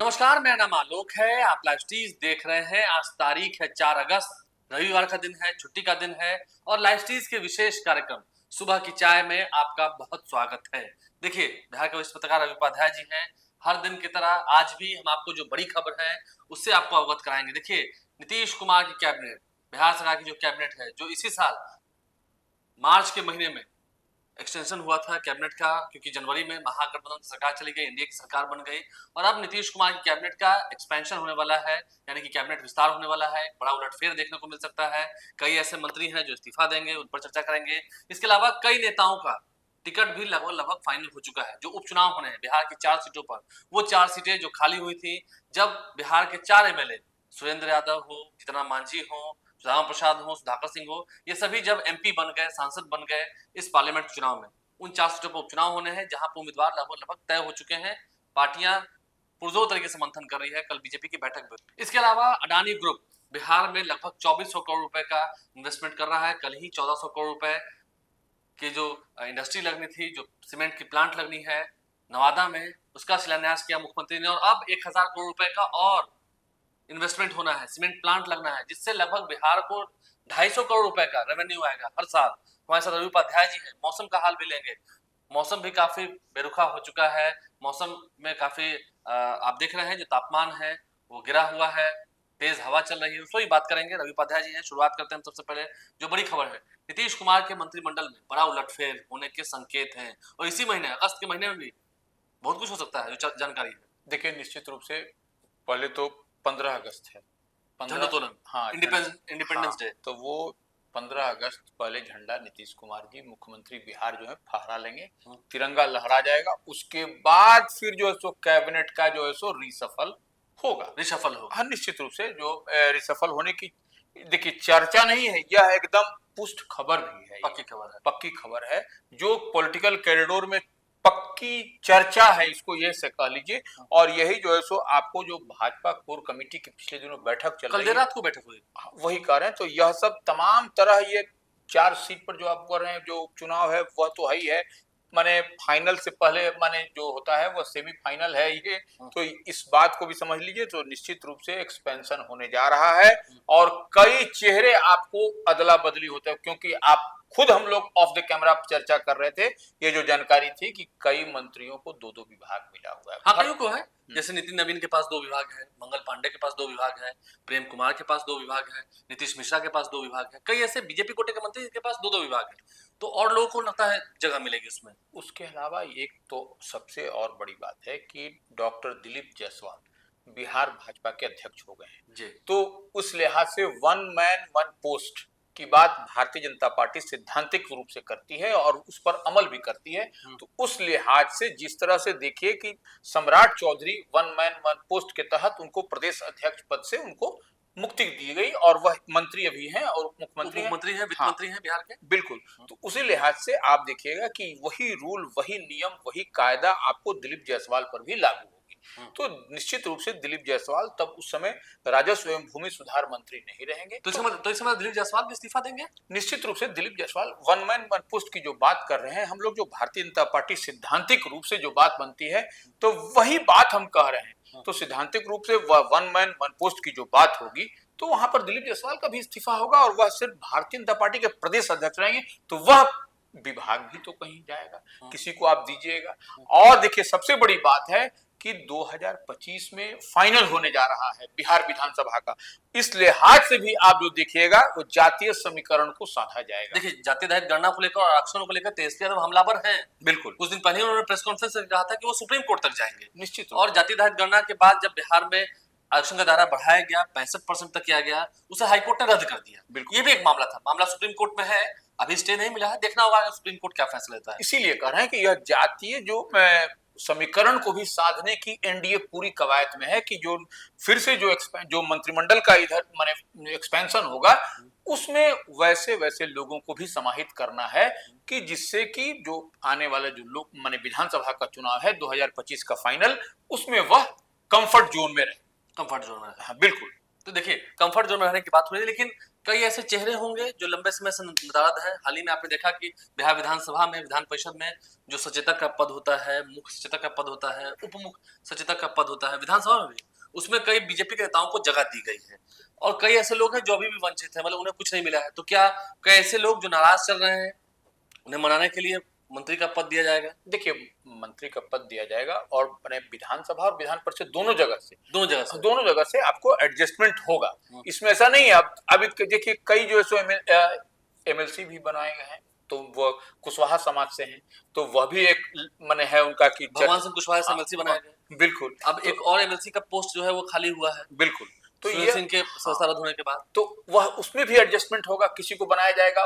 नमस्कार, मेरा नाम आलोक है। आप लाइव स्टीज देख रहे हैं। आज तारीख है 4 अगस्त, रविवार का दिन है, छुट्टी का दिन है और लाइव स्टीज के विशेष कार्यक्रम सुबह की चाय में आपका बहुत स्वागत है। देखिए, बिहार के वरिष्ठ पत्रकार रवि उपाध्याय जी हैं। हर दिन की तरह आज भी हम आपको जो बड़ी खबर है उससे आपको अवगत कराएंगे। देखिए, नीतीश कुमार की कैबिनेट, बिहार सरकार की जो कैबिनेट है, जो इसी साल मार्च के महीने में एक्सटेंशन हुआ था कैबिनेट का, क्योंकि जनवरी में महागठबंधन की सरकार चली गई, एनडीए की सरकार बन गई और अब नीतीश कुमार की कैबिनेट का एक्सपेंशन होने वाला है, यानी कि कैबिनेट विस्तार होने वाला है। बड़ा उलटफेर देखने को मिल सकता है। कई ऐसे मंत्री हैं जो इस्तीफा देंगे, उन पर चर्चा करेंगे। इसके अलावा कई नेताओं का टिकट भी लगभग लगभग फाइनल हो चुका है। जो उपचुनाव होने हैं बिहार की 4 सीटों पर, वो 4 सीटें जो खाली हुई थी, जब बिहार के 4 एमएलए सुरेंद्र यादव हो, जीतन मांझी हो, राम प्रसाद हो, सुधाकर सिंह हो, ये सभी जब एमपी बन गए, सांसद बन गए इस पार्लियामेंट चुनाव में, उन 4 सीटों पर उपचुनाव होने हैं, जहां पर उम्मीदवार लगभग लगभग तय हो चुके हैं। पार्टियां पुरजोर तरीके से मंथन कर रही है। कल बीजेपी की बैठक भी। इसके अलावा अडानी ग्रुप बिहार में लगभग 2400 करोड़ रुपए का इन्वेस्टमेंट कर रहा है। कल ही 1400 करोड़ रुपए की जो इंडस्ट्री लगनी थी, जो सीमेंट की प्लांट लगनी है नवादा में, उसका शिलान्यास किया मुख्यमंत्री ने। और अब 1000 करोड़ रुपए का और इन्वेस्टमेंट होना है, सीमेंट प्लांट लगना है, जिससे लगभग बिहार को 250 करोड़ रुपए का रेवेन्यू आएगा हर साल। हमारे साथ रवि उपाध्याय जी हैं। मौसम का हाल भी लेंगे। मौसम भी काफी बेरुखा हो चुका है। मौसम में काफी आप देख रहे हैं जो तापमान है वो गिरा हुआ है, तेज हवा चल रही है, उसको ही बात करेंगे। रवि उपाध्याय जी हैं। शुरुआत करते हैं सबसे पहले जो बड़ी खबर है, नीतीश कुमार के मंत्रिमंडल में बड़ा उलटफेर होने के संकेत हैं और इसी महीने अगस्त के महीने में भी बहुत कुछ हो सकता है, जो जानकारी है। देखिए, निश्चित रूप से पहले तो 15 अगस्त है। हाँ, इंडिपेंडेंस डे। तो वो 15 अगस्त पहले झंडा नीतीश कुमार जी मुख्यमंत्री बिहार जो है फहरा लेंगे, तिरंगा लहरा जाएगा। उसके बाद फिर जो है सो कैबिनेट का जो है सो रिसफल होगा। हाँ, निश्चित रूप से जो रिसफल होने की देखिए चर्चा नहीं है, यह एकदम पुष्ट खबर भी है, पक्की खबर है जो पॉलिटिकल कॉरिडोर में पक्की चर्चा है, इसको ये से कह लीजिए। और यही जो है सो आपको जो भाजपा कोर कमेटी की पिछले दिनों बैठक चल रही है, रात को बैठक हुई, वही कह रहे हैं। तो यह सब तमाम तरह ये 4 सीट पर जो आप कर रहे हैं जो चुनाव है वह तो है ही है, माने फाइनल से पहले माने जो होता है वह सेमीफाइनल है ये। तो इस बात को भी समझ लीजिए। तो निश्चित रूप से एक्सपेंशन होने जा रहा है और कई चेहरे आपको अदला बदली होते हैं, क्योंकि आप खुद हम लोग ऑफ द कैमरा चर्चा कर रहे थे, ये जो जानकारी थी कि कई मंत्रियों को 2-2 विभाग मिला हुआ है। हाँ, कईयों को है। जैसे नितिन नवीन के पास 2 विभाग है, मंगल पांडे के पास 2 विभाग है, प्रेम कुमार के पास 2 विभाग है, नीतीश मिश्रा के पास 2 विभाग है, कई ऐसे बीजेपी कोटे के मंत्री के पास 2-2 विभाग है। तो और लोगों को लगता है जगह मिलेगी उसमें। उसके अलावा एक तो सबसे और बड़ी बात है कि डॉक्टर दिलीप जायसवाल बिहार भाजपा के अध्यक्ष हो गए हैं जी। तो उस लिहाज से 1 मैन 1 पोस्ट की बात भारतीय जनता पार्टी सैद्धांतिक रूप से करती है और उस पर अमल भी करती है। तो उस लिहाज से जिस तरह से देखिए कि सम्राट चौधरी 1 मैन 1 पोस्ट के तहत उनको प्रदेश अध्यक्ष पद से उनको मुक्ति दी गई और वह मंत्री अभी हैं और मुख्यमंत्री हैं, वित्त मंत्री हैं बिहार के। बिल्कुल। तो उसी लिहाज से आप देखिएगा कि वही रूल, वही नियम, वही कायदा आपको दिलीप जायसवाल पर भी लागू होगी। तो निश्चित रूप से दिलीप जायसवाल तब उस समय राजस्व एवं भूमि सुधार मंत्री नहीं रहेंगे। तो इस समय दिलीप जायसवाल भी इस्तीफा देंगे। निश्चित रूप से दिलीप जायसवाल 1 मैन 1 पोस्ट की जो बात कर रहे हैं हम लोग, जो भारतीय जनता पार्टी सैद्धांतिक रूप से जो बात बनती है, तो वही बात हम कह रहे हैं। तो सैद्धांतिक रूप से 1 मैन 1 पोस्ट की जो बात होगी तो वहां पर दिलीप जायसवाल का भी इस्तीफा होगा और वह सिर्फ भारतीय जनता पार्टी के प्रदेश अध्यक्ष रहेंगे। तो वह विभाग भी तो कहीं जाएगा, किसी को आप दीजिएगा। और देखिए, सबसे बड़ी बात है कि 2025 में फाइनल होने जा रहा है बिहार विधानसभा का। इस लिहाज से भी आप जो देखिएगा वो जातीय समीकरण को साधा जाएगा। देखिए, जातीय जनगणना को लेकर और आरक्षणों को लेकर तेजस्वी यादव हमलावर हैं। बिल्कुल। कुछ दिन पहले उन्होंने प्रेस कॉन्फ्रेंस में कहा था कि वो सुप्रीम कोर्ट तक जाएंगे। निश्चित। और जातीय जनगणना के बाद जब बिहार में आरक्षण का दायरा बढ़ाया गया, 65% तक किया गया, उसे हाईकोर्ट ने रद्द कर दिया। ये भी एक मामला था। मामला सुप्रीम कोर्ट में है, अभी स्टे नहीं मिला है, देखना होगा सुप्रीम कोर्ट क्या फैसला लेता है। इसीलिए कह रहे हैं कि यह जातीय जो समीकरण को भी साधने की एनडीए पूरी कवायद में है कि जो फिर से जो मंत्रिमंडल का इधर माने एक्सपेंशन होगा, उसमें वैसे वैसे लोगों को भी समाहित करना है कि जिससे कि जो आने वाला जो लोग माने विधानसभा का चुनाव है 2025 का फाइनल, उसमें वह कंफर्ट जोन में रहे। कंफर्ट जोन में। हाँ, बिल्कुल। तो देखिए, कंफर्ट जोन में रहने की बात हो रही है, लेकिन कई ऐसे चेहरे होंगे जो लंबे समय से नदारद है। हाल ही में आपने देखा कि बिहार विधानसभा में, विधान परिषद में जो सचेतक का पद होता है, मुख्य सचेतक का पद होता है, उप मुख्य सचेतक का पद होता है, विधानसभा में भी उसमें कई बीजेपी के नेताओं को जगह दी गई है। और कई ऐसे लोग हैं जो अभी भी वंचित है, मतलब उन्हें कुछ नहीं मिला है। तो क्या कई ऐसे लोग जो नाराज चल रहे हैं, उन्हें मनाने के लिए मंत्री का पद दिया जाएगा? देखिए, मंत्री का पद दिया जाएगा और अपने विधानसभा और विधान परिषद दोनों जगह से आपको एडजस्टमेंट होगा। इसमें ऐसा नहीं है। अब देखिए, कई जो है एमएलसी भी बनाए गए हैं, तो वो कुशवाहा समाज से हैं, तो वह भी एक माने है उनका कि भगवान सिंह कुशवाहा से एमएलसी बनाया गया। बिल्कुल। अब एक और एमएलसी का पोस्ट जो है वो खाली हुआ है। बिल्कुल। तो सुनील सिंह के सदस्य रद्द होने के बाद तो वह उसमें भी एडजस्टमेंट होगा, किसी को बनाया जाएगा,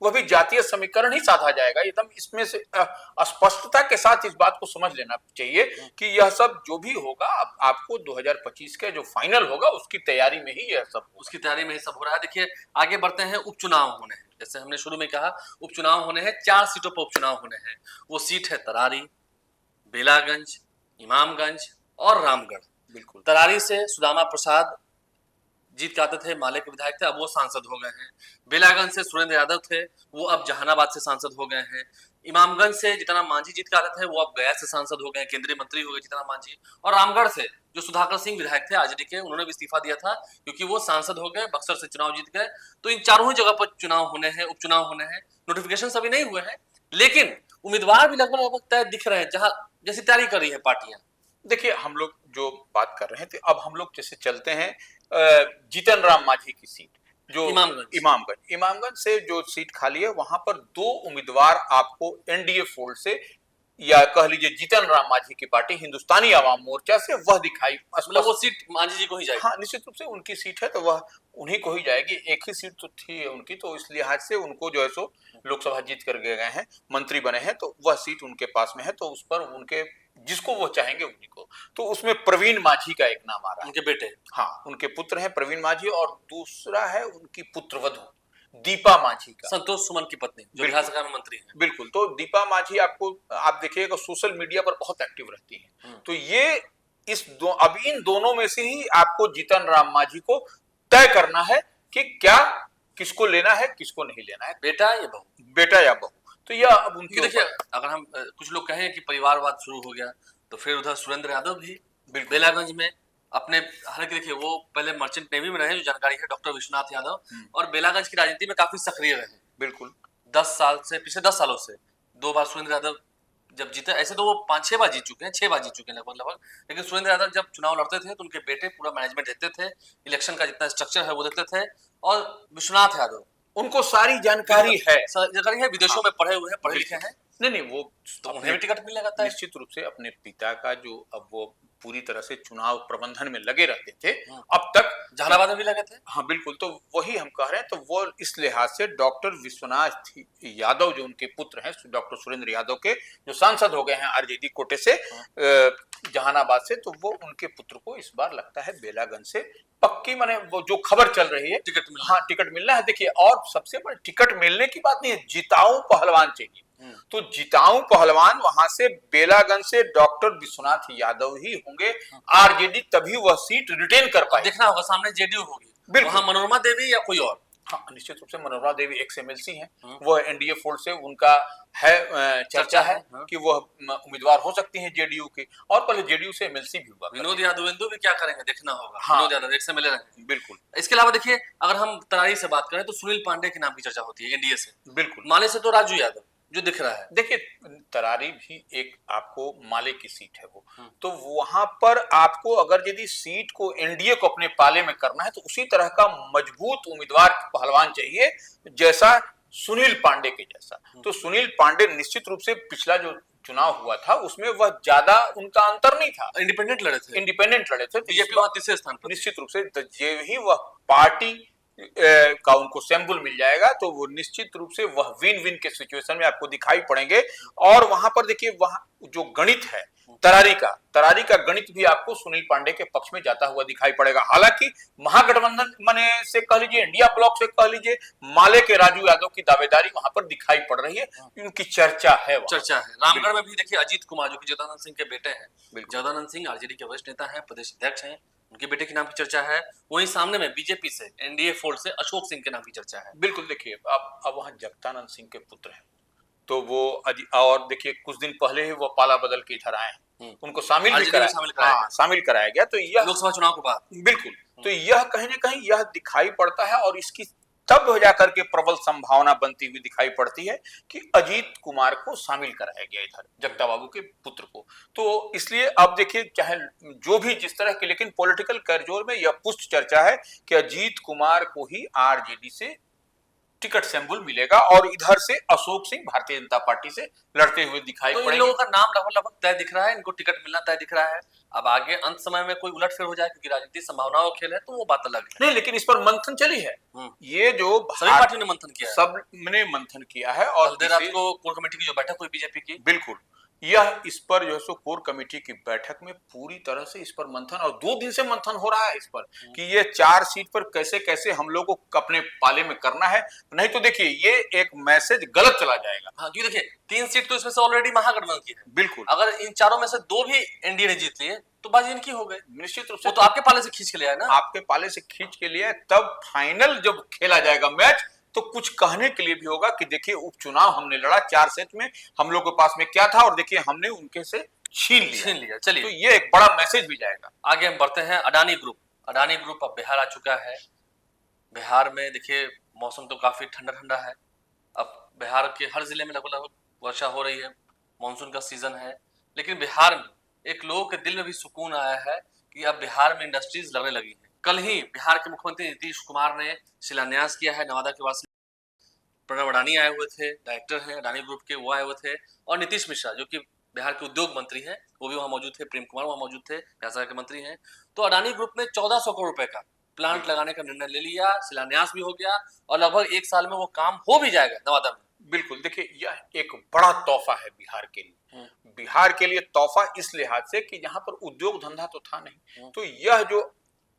वह भी जातीय समीकरण ही साधा जाएगा एकदम। इसमें से स्पष्टता के साथ इस बात को समझ लेना चाहिए कि यह सब जो भी होगा आपको 2025 के जो फाइनल होगा उसकी तैयारी में ही यह सब हो रहा है। देखिए, आगे बढ़ते हैं। उपचुनाव होने हैं, जैसे हमने शुरू में कहा, उपचुनाव होने हैं। 4 सीटों पर उपचुनाव होने हैं। वो सीट है तरारी, बेलागंज, इमामगंज और रामगढ़। बिल्कुल। तरारी से सुदामा प्रसाद जीत के आते थे, माले के विधायक थे, अब वो सांसद हो गए हैं। बेलागंज से सुरेंद्र यादव थे, वो अब जहानाबाद से सांसद हो गए हैं। इमामगंज से जीतन मांझी जीत के आते थे, वो अब गया से सांसद हो गए, केंद्रीय मंत्री हो गए जीतन मांझी। और रामगढ़ से जो सुधाकर सिंह विधायक थे आरजेडी के, उन्होंने भी इस्तीफा दिया था क्योंकि वो सांसद हो गए, बक्सर से चुनाव जीत गए। तो इन चारों ही जगह पर चुनाव होने हैं, उपचुनाव होने हैं। नोटिफिकेशन अभी नहीं हुए हैं, लेकिन उम्मीदवार भी लगभग तय दिख रहे हैं, जहां जैसी तैयारी कर रही है पार्टियां। देखिए, हम लोग जो बात कर रहे थे, अब हम लोग जैसे चलते हैं जीतन राम मांझी की सीट, जो इमामगंज से जो सीट खाली है, वहां पर 2 उम्मीदवार आपको एनडीए फोल्ड से, या कह लीजिए जीतन राम मांझी की पार्टी हिंदुस्तानी आवाम मोर्चा से, वह दिखाई, मतलब वो सीट मांझी जी को ही जाएगी। हाँ, निश्चित रूप से उनकी सीट है, तो वह उन्हीं को ही जाएगी। एक ही सीट तो थी उनकी, तो इस लिहाज से उनको जो है सो लोकसभा जीत कर गए हैं, मंत्री बने हैं, तो वह सीट उनके पास में है। तो उस पर उनके जिसको वो चाहेंगे उन्हीं को। तो उसमें प्रवीण मांझी का एक नाम आ रहा है, उनके बेटे। हाँ, उनके पुत्र हैं प्रवीण मांझी, और दूसरा है उनकी पुत्रवधू दीपा मांझी का, संतोष सुमन की पत्नी, जो विधानसभा में मंत्री है। बिल्कुल। तो दीपा मांझी आप देखिएगा सोशल मीडिया पर बहुत एक्टिव रहती है। तो ये अब इन दोनों में से ही आपको जीतन राम मांझी को तय करना है कि क्या किसको लेना है, किसको नहीं लेना है, बेटा या बहू। तो यह अब उनकी, देखिए, अगर हम कुछ लोग कहें कि परिवारवाद शुरू हो गया, तो फिर उधर सुरेंद्र यादव भी बेलागंज में अपने, हालांकि देखिए वो पहले मर्चेंट नेवी में रहे, जो जानकारी है, डॉक्टर विश्वनाथ यादव, और बेलागंज की राजनीति में काफी सक्रिय रहे। बिल्कुल। 10 साल से, पिछले 10 सालों से 2 बार सुरेंद्र यादव जब जीते, ऐसे तो वो 5-6 बार जीत चुके हैं, 6 बार जीत चुके हैं लगभग। लेकिन सुरेंद्र यादव जब चुनाव लड़ते थे तो उनके बेटे पूरा मैनेजमेंट देखते थे, इलेक्शन का जितना स्ट्रक्चर है वो देखते थे। और विश्वनाथ यादव, उनको सारी जानकारी है, विदेशों में पढ़े हुए हैं, पढ़े लिखे हैं। नहीं, वो तो उन्हें भी टिकट मिलने लगता है। निश्चित रूप से अपने पिता का जो, अब वो पूरी तरह से चुनाव प्रबंधन में लगे रहते थे अब तक, जहानाबाद में भी लगे थे। हाँ बिल्कुल। तो वही हम कह रहे हैं, तो वो इस लिहाज से डॉक्टर विश्वनाथ यादव, जो उनके पुत्र हैं डॉक्टर सुरेंद्र यादव के, जो सांसद हो गए हैं आरजेडी कोटे से, जहानाबाद से, तो वो उनके पुत्र को इस बार लगता है बेलागंज से पक्की, माने वो जो खबर चल रही है, टिकट मिलना है। देखिए, और सबसे बड़ी टिकट मिलने की बात नहीं है, जिताऊ पहलवान चाहिए। तो जिताऊ पहलवान वहां से बेलागंज से डॉक्टर विश्वनाथ यादव ही होंगे। आरजेडी तभी वह सीट रिटेन कर पाए। देखना होगा, सामने जेडीयू होगी, वहां मनोरमा देवी या कोई और। हाँ, निश्चित रूप से मनोरमा देवी एक्स एमएलसी हैं, वह एनडीए फोल्ड से, उनका है चर्चा है कि वह उम्मीदवार हो सकती हैं जेडीयू के, और पहले जेडीयू से एमएलसी भी हुआ। विनोद यादव भी क्या करेंगे, देखना होगा। हाँ, विनोद यादव एक से मिले रहे। बिल्कुल। इसके अलावा देखिए, अगर हम तरारी से बात करें तो सुनील पांडे के नाम की चर्चा होती है एनडीए से। बिल्कुल। माले से तो राजू यादव जो दिख रहा है। देखिए, तरारी भी एक आपको माले की सीट है वो, तो वहां पर आपको अगर यदि सीट को एनडीए को अपने पाले में करना है, तो उसी तरह का मजबूत उम्मीदवार पहलवान चाहिए, जैसा सुनील पांडे के जैसा। तो सुनील पांडे निश्चित रूप से पिछला जो चुनाव हुआ था उसमें वह ज्यादा उनका अंतर नहीं था, इंडिपेंडेंट लड़े थे। बीजेपी वहां तीसरे स्थान पर। निश्चित रूप से ये ही वह पार्टी का उनको सैंबल मिल जाएगा, तो वो निश्चित रूप से वह विन विन के सिचुएशन में आपको दिखाई पड़ेंगे। और वहां पर देखिए, वहां जो गणित है तरारी का गणित भी आपको सुनील पांडे के पक्ष में जाता हुआ दिखाई पड़ेगा। हालांकि महागठबंधन मने से कह लीजिए, इंडिया ब्लॉक से कह लीजिए, माले के राजू यादव की दावेदारी वहां पर दिखाई पड़ रही है, उनकी चर्चा है। रामगढ़ में भी देखिए, अजीत कुमार जो कि जगदानंद सिंह के बेटे हैं, जगदानंद सिंह आरजेडी के वरिष्ठ नेता हैं, प्रदेश अध्यक्ष हैं, उनके बेटे के नाम की चर्चा है। वहीं सामने में बीजेपी से, एनडीए फोल्ड से अशोक सिंह के नाम की चर्चा है। बिल्कुल, देखिए अब वहाँ जगदानंद सिंह के पुत्र हैं, तो वो और देखिए कुछ दिन पहले ही वो पाला बदल के इधर आए हैं, उनको शामिल भी आरजेडी में शामिल कराया गया। शामिल कराया गया। तो यह लोकसभा चुनाव के बाद बिल्कुल, तो यह कहीं न कहीं यह दिखाई पड़ता है और इसकी तब हो जाकर के प्रबल संभावना बनती हुई दिखाई पड़ती है कि अजीत कुमार को शामिल कराया गया इधर, जगता बाबू के पुत्र को। तो इसलिए अब देखिए चाहे जो भी जिस तरह के, लेकिन पॉलिटिकल कैरजोर में यह पुष्ट चर्चा है कि अजीत कुमार को ही आरजेडी से टिकट सिंबल मिलेगा और इधर से अशोक सिंह भारतीय जनता पार्टी से लड़ते हुए दिखाई तो इन पड़ेंगे। लोगों का नाम लगभग तय दिख रहा है, इनको टिकट मिलना तय दिख रहा है। अब आगे अंत समय में कोई उलटफेर हो जाए, क्योंकि राजनीतिक संभावनाओं का खेल है, तो वो बात अलग है। नहीं, लेकिन इस पर मंथन चली है। ये जो सभी पार्टियों ने मंथन किया है। सबने मंथन किया है और कल देर रात को कोर कमेटी की जो बैठक हुई बीजेपी की, बिल्कुल यह इस पर जो है सो कोर कमेटी की बैठक में पूरी तरह से इस पर मंथन, और 2 दिन से मंथन हो रहा है इस पर कि ये 4 सीट पर कैसे कैसे हम लोगों को अपने पाले में करना है, नहीं तो देखिए ये एक मैसेज गलत चला जाएगा। हाँ, क्योंकि देखिए 3 सीट तो इसमें से ऑलरेडी महागठबंधन की है। बिल्कुल, अगर इन चारों में से 2 भी एनडीए ने जीत लिए तो बाजी इनकी हो गई। निश्चित रूप से वो तो आपके पाले से खींच के ले आए ना, आपके पाले से खींच के लिए, तब फाइनल जब खेला जाएगा मैच तो कुछ कहने के लिए भी होगा कि देखिए उपचुनाव हमने लड़ा 4 सेट में, हम लोग के पास में क्या था और देखिए हमने उनके से छीन लिया। चलिए, तो ये एक बड़ा मैसेज भी जाएगा। आगे हम बढ़ते हैं। अडानी ग्रुप अब बिहार आ चुका है। बिहार में देखिए मौसम तो काफी ठंडा ठंडा है। अब बिहार के हर जिले में लगभग वर्षा हो रही है, मानसून का सीजन है, लेकिन बिहार में एक लोगों के दिल में भी सुकून आया है कि अब बिहार में इंडस्ट्रीज लगने लगी है। कल ही बिहार के मुख्यमंत्री नीतीश कुमार ने शिलान्यास किया है नवादा के वासी। प्रणव अडानी आए हुए थे, डायरेक्टर हैं अडानी ग्रुप के, वो आए हुए थे, और नीतीश मिश्रा जो कि बिहार के उद्योग मंत्री हैं वो भी वहां मौजूद थे, प्रेम कुमार वहां मौजूद थे, बिहार के मंत्री हैं। तो अडानी ग्रुप ने 1400 करोड़ रुपए का प्लांट लगाने का निर्णय ले लिया, शिलान्यास भी हो गया और लगभग 1 साल में वो काम हो भी जाएगा नवादा में। बिल्कुल, देखिए यह एक बड़ा तोहफा है बिहार के लिए। बिहार के लिए तोहफा इस लिहाज से कि यहाँ पर उद्योग धंधा तो था नहीं, तो यह जो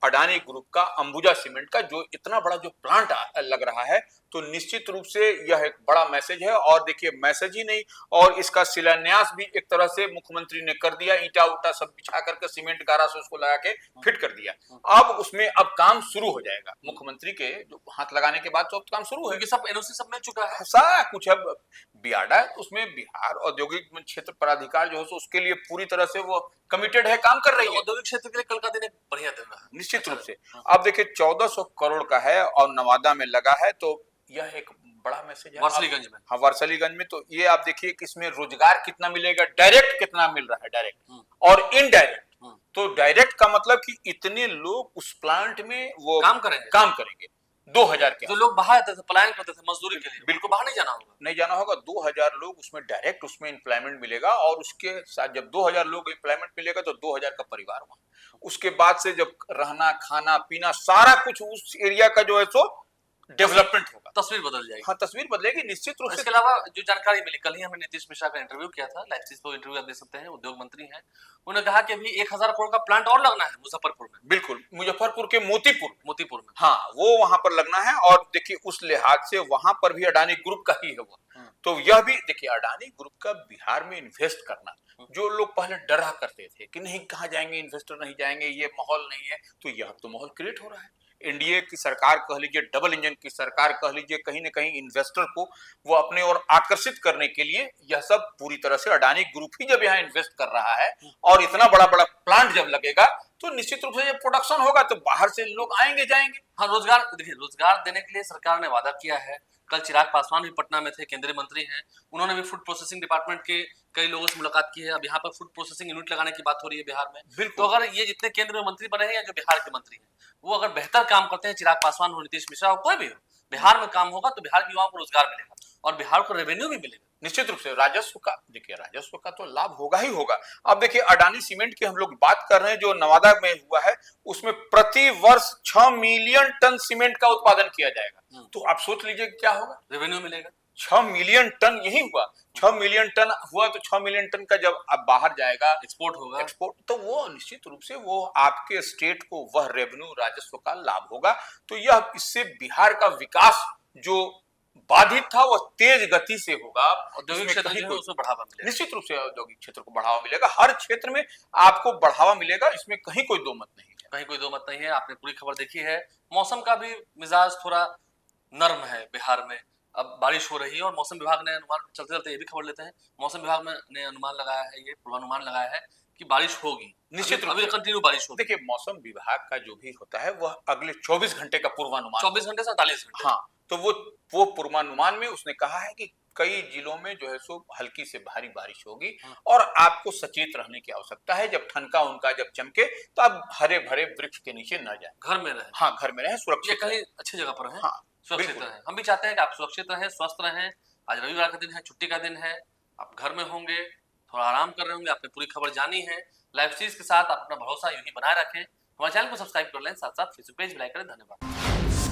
अडानी ग्रुप का अंबुजा सीमेंट का जो इतना बड़ा जो प्लांट लग रहा है, तो निश्चित रूप से यह एक बड़ा मैसेज है। और देखिए मैसेज ही नहीं, और इसका शिलान्यास भी एक तरह से मुख्यमंत्री ने कर दिया, ईटा उटा सब बिछा करके सीमेंट गारा से उसको लगा के फिट कर दिया। अब उसमें अब काम शुरू हो जाएगा, मुख्यमंत्री के जो हाथ लगाने के बाद तो अब काम शुरू है, सब एनओसी सब मिल चुका है, सारा कुछ। अब बियाडा उसमें बिहार औद्योगिक क्षेत्र प्राधिकार जो है उसके लिए पूरी तरह से वो कमिटेड है, काम कर रही है। औद्योगिक क्षेत्र के लिए कल का दिन एक बढ़िया दिन रहा निश्चित रूप से। अब देखिए 1400 करोड़ का है और नवादा में लगा है, तो यह एक बड़ा मैसेज है। वारसलीगंज में, हाँ वारसलीगंज में, तो ये आप देखिए कि इसमें रोजगार कितना मिलेगा, डायरेक्ट कितना मिल रहा है, डायरेक्ट और इनडायरेक्ट। तो डायरेक्ट का मतलब कि इतने लोग उस प्लांट में वो काम करेंगे 2000 के, जो लोग बाहर आते थे, पलायन करते थे मजदूरी के लिए, बिल्कुल बाहर नहीं जाना होगा 2000 लोग उसमें डायरेक्ट उसमें एम्प्लॉयमेंट मिलेगा। और उसके साथ जब 2000 लोग एम्प्लॉयमेंट मिलेगा तो 2000 का परिवार वहां, उसके बाद से जब रहना खाना पीना सारा कुछ उस एरिया का जो है सो डेवलपमेंट होगा, तस्वीर बदल जाएगी। हाँ तस्वीर बदलेगी निश्चित रूप से। इसके अलावा जो जानकारी मिली, कल ही हमने नीतीश मिश्रा का इंटरव्यू किया था, लाइव चीज पर इंटरव्यू आप देख सकते हैं, उद्योग मंत्री हैं। उन्होंने कहा कि अभी 1000 करोड़ का प्लांट और लगना है मुजफ्फरपुर में। बिल्कुल, मुजफ्फरपुर के मोतीपुर में, हाँ वो वहां पर लगना है। और देखिए उस लिहाज से वहां पर भी अडानी ग्रुप का ही है वो। तो यह भी देखिए अडानी ग्रुप का बिहार में इन्वेस्ट करना, जो लोग पहले डरा करते थे कि नहीं कहाँ जाएंगे इन्वेस्टर, नहीं जाएंगे, ये माहौल नहीं है, तो यह तो माहौल क्रिएट हो रहा है। एनडीए की सरकार कह लीजिए, डबल इंजन की सरकार कह लीजिए, कहीं ना कहीं इन्वेस्टर को वो अपने ओर आकर्षित करने के लिए यह सब पूरी तरह से अडानी ग्रुप ही जब यहाँ इन्वेस्ट कर रहा है और इतना बड़ा बड़ा प्लांट जब लगेगा तो निश्चित रूप से जब प्रोडक्शन होगा तो बाहर से लोग आएंगे जाएंगे। हाँ, रोजगार देखिए, रोजगार देने के लिए सरकार ने वादा किया है। कल चिराग पासवान भी पटना में थे, केंद्रीय मंत्री हैं, उन्होंने भी फूड प्रोसेसिंग डिपार्टमेंट के कई लोगों से मुलाकात की है। अब यहाँ पर फूड प्रोसेसिंग यूनिट लगाने की बात हो रही है बिहार में। तो अगर ये जितने केंद्रीय मंत्री बने हैं या जो बिहार के मंत्री हैं, वो अगर बेहतर काम करते हैं, चिराग पासवान हो, नीतीश मिश्रा हो, कोई भी हो, बिहार में काम होगा तो बिहार के युवाओं को रोजगार मिलेगा और बिहार को रेवेन्यू भी मिलेगा। निश्चित रूप से राजस्व का, देखिए राजस्व का तो लाभ होगा ही होगा। अब देखिए अडानी सीमेंट की हम लोग बात कर रहे हैं, जो नवादा में हुआ है उसमें प्रति वर्ष 6 मिलियन टन सीमेंट का उत्पादन किया जाएगा। तो आप सोच लीजिए क्या होगा, रेवेन्यू मिलेगा 6 मिलियन टन। यही हुआ 6 मिलियन टन हुआ, तो 6 मिलियन टन का जब अब बाहर जाएगा, एक्सपोर्ट होगा, एक्सपोर्ट, तो वो निश्चित रूप से वो आपके स्टेट को वह रेवेन्यू राजस्व का लाभ होगा। तो यह इससे बिहार का विकास जो बाधित था वो तेज गति से होगा। औद्योगिक क्षेत्र उसमें बढ़ावा मिलेगा, निश्चित रूप से औद्योगिक क्षेत्र को बढ़ावा मिलेगा, हर क्षेत्र में आपको बढ़ावा मिलेगा, इसमें कहीं कोई दो मत नहीं है। कहीं कोई दो मत नहीं है, आपने पूरी खबर देखी है। मौसम का भी मिजाज थोड़ा नर्म है बिहार में। अब बारिश हो रही है और मौसम विभाग ने अनुमान, चलते चलते ये भी खबर लेते हैं, मौसम विभाग ने अनुमान लगाया है, ये पूर्वानुमान लगाया है कि बारिश होगी, निश्चित रूप अभी से। कंटिन्यू बारिश होगी। देखिए, मौसम विभाग का जो भी होता है वह अगले 24 घंटे का पूर्वानुमान 24 घंटे से 48 घंटे। हाँ, तो वो पूर्वानुमान में उसने कहा है कि कई जिलों में जो है सो हल्की से भारी बारिश होगी और आपको सचेत रहने की आवश्यकता है। जब ठनका उनका जब चमके तो आप हरे भरे वृक्ष के नीचे न जाएं। घर में रहें। हाँ, घर में रहें, ये सुरक्षित कहीं रहें। अच्छी जगह पर है, हाँ, सुरक्षित बिल्कुल। रहें। हम भी चाहते हैं कि आप सुरक्षित रहें, स्वस्थ रहें। आज रविवार का दिन है, छुट्टी का दिन है, आप घर में होंगे, थोड़ा आराम कर रहे होंगे, आपने पूरी खबर जानी है। लाइव चीज के साथ अपना भरोसा यूं ही बनाए रखें। हमारे चैनल को सब्सक्राइब कर लें, साथ साथ फेसबुक पेज भी लाइक करें। धन्यवाद।